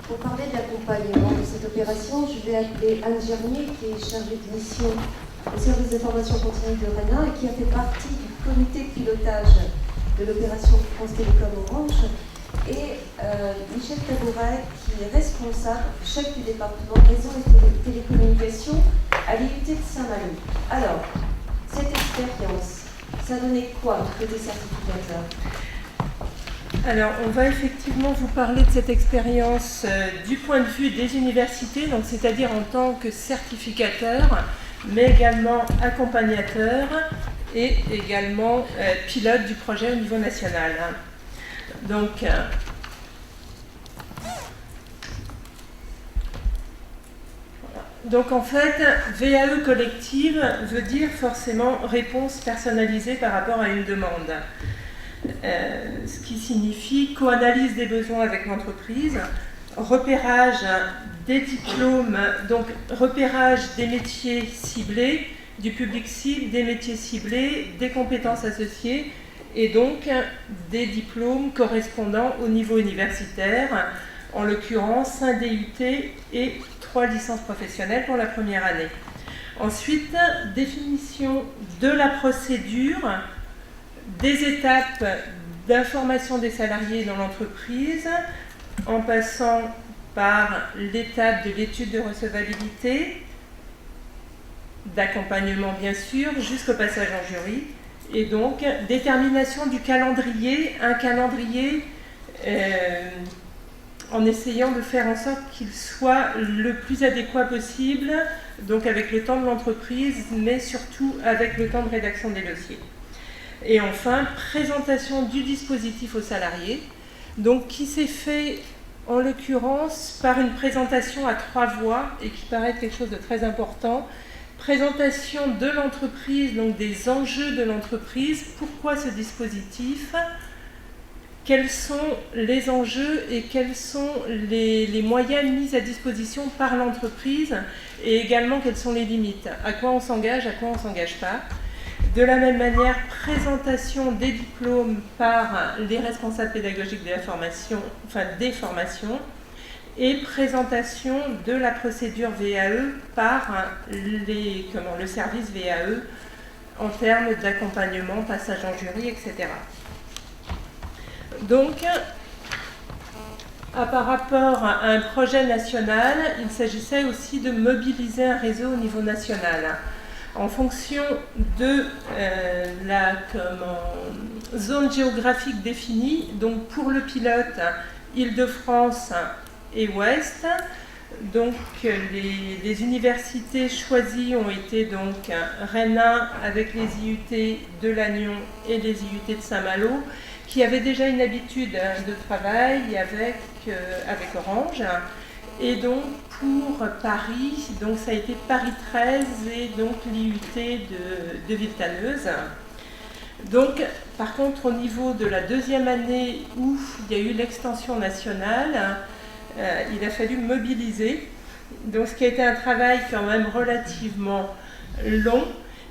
Pour parler de l'accompagnement de cette opération, je vais appeler Anne Germier, qui est chargée de mission au service de formation continue de RENA et qui a fait partie du comité de pilotage de l'opération France Télécom Orange, et Michel Tabouret, qui est responsable, chef du département réseau et télécommunications à l'IUT de Saint-Malo. Alors, cette expérience, ça donnait quoi côté certificateur? Alors, on va effectivement vous parler de cette expérience du point de vue des universités, donc c'est-à-dire en tant que certificateur, mais également accompagnateur et également pilote du projet au niveau national. Donc en fait, VAE collective veut dire forcément réponse personnalisée par rapport à une demande. Ce qui signifie co-analyse des besoins avec l'entreprise, repérage des diplômes, donc repérage des métiers ciblés, du public cible, des métiers ciblés, des compétences associées et donc des diplômes correspondant au niveau universitaire, en l'occurrence un DUT et 3 licences professionnelles pour la première année. Ensuite, définition de la procédure, des étapes d'information des salariés dans l'entreprise, en passant par l'étape de l'étude de recevabilité, d'accompagnement bien sûr, jusqu'au passage en jury, et donc détermination du calendrier, un calendrier en essayant de faire en sorte qu'il soit le plus adéquat possible, donc avec le temps de l'entreprise, mais surtout avec le temps de rédaction des dossiers. Et enfin, présentation du dispositif aux salariés, donc qui s'est fait en l'occurrence par une présentation à 3 voix et qui paraît être quelque chose de très important. Présentation de l'entreprise, donc des enjeux de l'entreprise, pourquoi ce dispositif, quels sont les enjeux et quels sont les moyens mis à disposition par l'entreprise et également quelles sont les limites, à quoi on s'engage, à quoi on ne s'engage pas. De la même manière, présentation des diplômes par les responsables pédagogiques de la formation, enfin des formations, et présentation de la procédure VAE par le service VAE en termes d'accompagnement, passage en jury, etc. Donc, par rapport à un projet national, il s'agissait aussi de mobiliser un réseau au niveau national. En fonction de la zone géographique définie, donc pour le pilote, Île-de-France et Ouest, donc les universités choisies ont été donc RENA avec les IUT de Lannion et les IUT de Saint-Malo, qui avaient déjà une habitude de travail avec Orange. Et donc pour Paris, donc ça a été Paris 13 et donc l'IUT de Villetaneuse. Donc par contre au niveau de la deuxième année où il y a eu l'extension nationale, il a fallu mobiliser. Donc ce qui a été un travail quand même relativement long,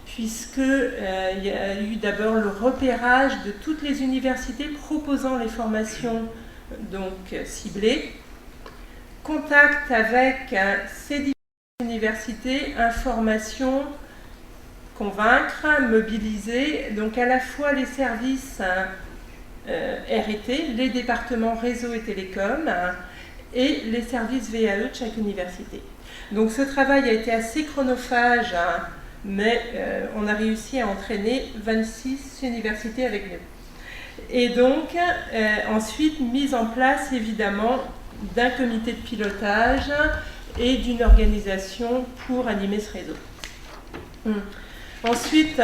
puisqu'il y a eu d'abord le repérage de toutes les universités proposant les formations donc ciblées, contact avec ces différentes universités, information, convaincre, mobiliser, donc à la fois les services R&T, les départements réseau et télécom, et les services VAE de chaque université. Donc ce travail a été assez chronophage, mais on a réussi à entraîner 26 universités avec nous. Et donc ensuite mise en place évidemment d'un comité de pilotage et d'une organisation pour animer ce réseau. Ensuite,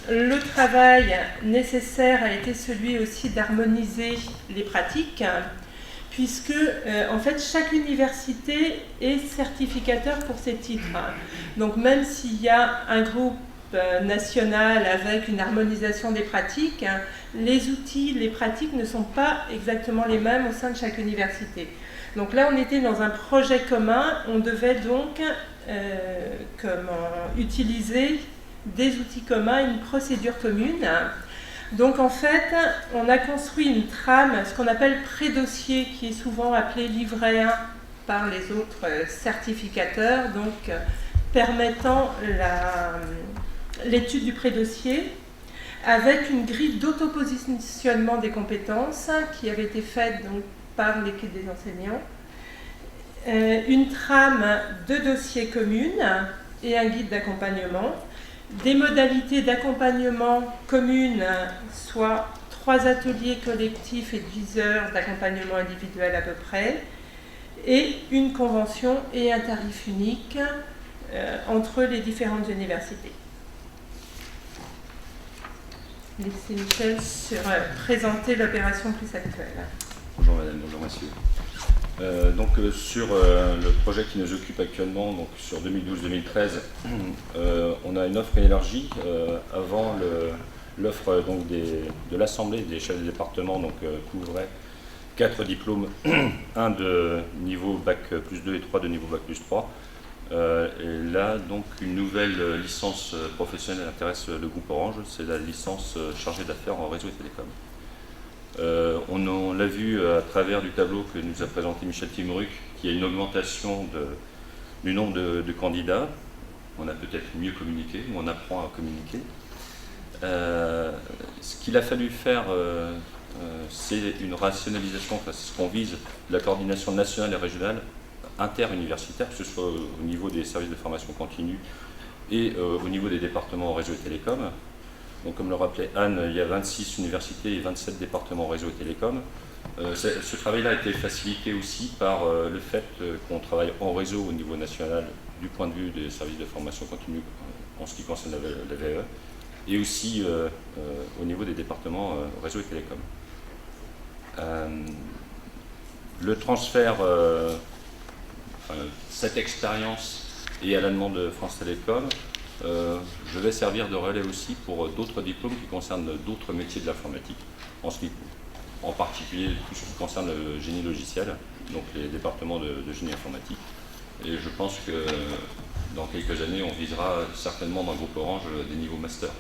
le travail nécessaire a été celui aussi d'harmoniser les pratiques, puisque en fait chaque université est certificateur pour ses titres. Donc même s'il y a un groupe national avec une harmonisation des pratiques, les outils, les pratiques ne sont pas exactement les mêmes au sein de chaque université. Donc là, on était dans un projet commun, on devait donc utiliser des outils communs, une procédure commune. Donc en fait, on a construit une trame, ce qu'on appelle pré-dossier, qui est souvent appelé livret 1 par les autres certificateurs, donc permettant l'étude du prédossier avec une grille d'autopositionnement des compétences qui avait été faite donc, par l'équipe des enseignants, une trame de dossiers communes et un guide d'accompagnement, des modalités d'accompagnement communes, soit 3 ateliers collectifs et 10 heures d'accompagnement individuel à peu près, et une convention et un tarif unique entre les différentes universités. Laissez Michel présenter l'opération plus actuelle. Bonjour madame, bonjour messieurs. Sur le projet qui nous occupe actuellement, donc sur 2012-2013, on a une offre élargie. Avant, l'offre de l'Assemblée des chefs de département couvrait 4 diplômes, un de niveau Bac plus 2 et 3 de niveau Bac plus 3. Et là, donc, une nouvelle licence professionnelle intéresse le groupe Orange, c'est la licence chargée d'affaires en réseau et télécom. On l'a vu à travers du tableau que nous a présenté Michel Timoruc, qu'il y a une augmentation du nombre de candidats. On a peut-être mieux communiqué, ou on apprend à communiquer. Ce qu'il a fallu faire, c'est une rationalisation, c'est ce qu'on vise, de la coordination nationale et régionale interuniversitaire, que ce soit au niveau des services de formation continue et au niveau des départements réseau et télécom. Donc, comme le rappelait Anne, il y a 26 universités et 27 départements réseau et télécom. Ce travail-là a été facilité aussi par le fait qu'on travaille en réseau au niveau national du point de vue des services de formation continue en ce qui concerne la VE, et aussi au niveau des départements réseau et télécom. Le transfert, cette expérience et à la demande de France Télécom, je vais servir de relais aussi pour d'autres diplômes qui concernent d'autres métiers de l'informatique, en particulier tout ce qui concerne le génie logiciel, donc les départements de génie informatique. Et je pense que dans quelques années, on visera certainement dans le groupe Orange des niveaux master.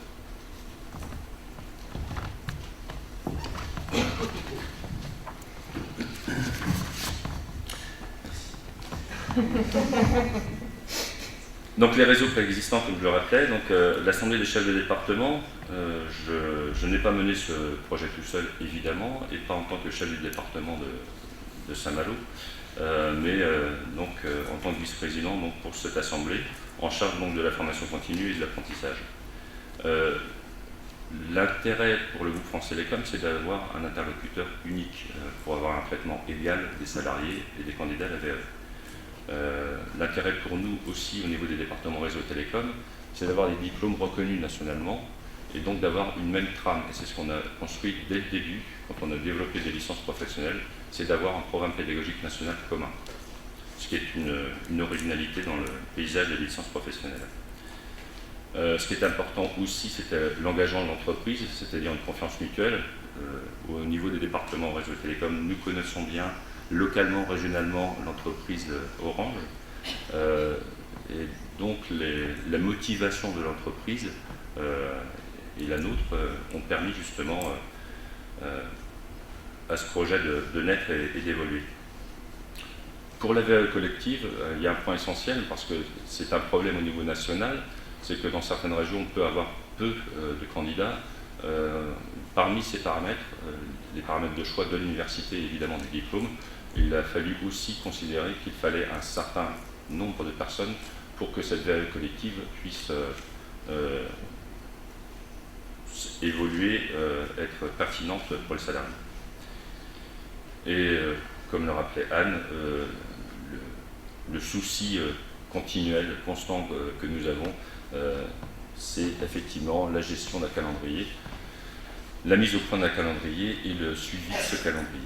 Donc les réseaux préexistants, comme je le rappelais, l'Assemblée des chefs de département, je n'ai pas mené ce projet tout seul, évidemment, et pas en tant que chef du département de Saint-Malo, mais en tant que vice-président pour cette Assemblée, en charge de la formation continue et de l'apprentissage. L'intérêt pour le groupe France Télécom, c'est d'avoir un interlocuteur unique pour avoir un traitement égal des salariés et des candidats à la VE. L'intérêt pour nous aussi au niveau des départements réseau télécom, c'est d'avoir des diplômes reconnus nationalement et donc d'avoir une même trame. Et c'est ce qu'on a construit dès le début, quand on a développé des licences professionnelles, c'est d'avoir un programme pédagogique national commun, ce qui est une originalité dans le paysage des licences professionnelles. Ce qui est important aussi, c'est l'engagement de l'entreprise, c'est-à-dire une confiance mutuelle. Au niveau des départements réseau télécom, nous connaissons bien localement, régionalement, l'entreprise Orange. Et donc la motivation de l'entreprise et la nôtre ont permis justement à ce projet de naître et d'évoluer. Pour la VE collective, il y a un point essentiel, parce que c'est un problème au niveau national, c'est que dans certaines régions, on peut avoir peu de candidats. Parmi ces paramètres, les paramètres de choix de l'université et évidemment du diplôme, il a fallu aussi considérer qu'il fallait un certain nombre de personnes pour que cette VE collective puisse évoluer, être pertinente pour les salariés. Et comme le rappelait Anne, le souci continuel, constant que nous avons, c'est effectivement la gestion d'un calendrier, la mise au point d'un calendrier et le suivi de ce calendrier.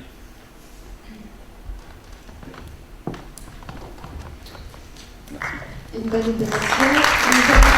Une bonne opération.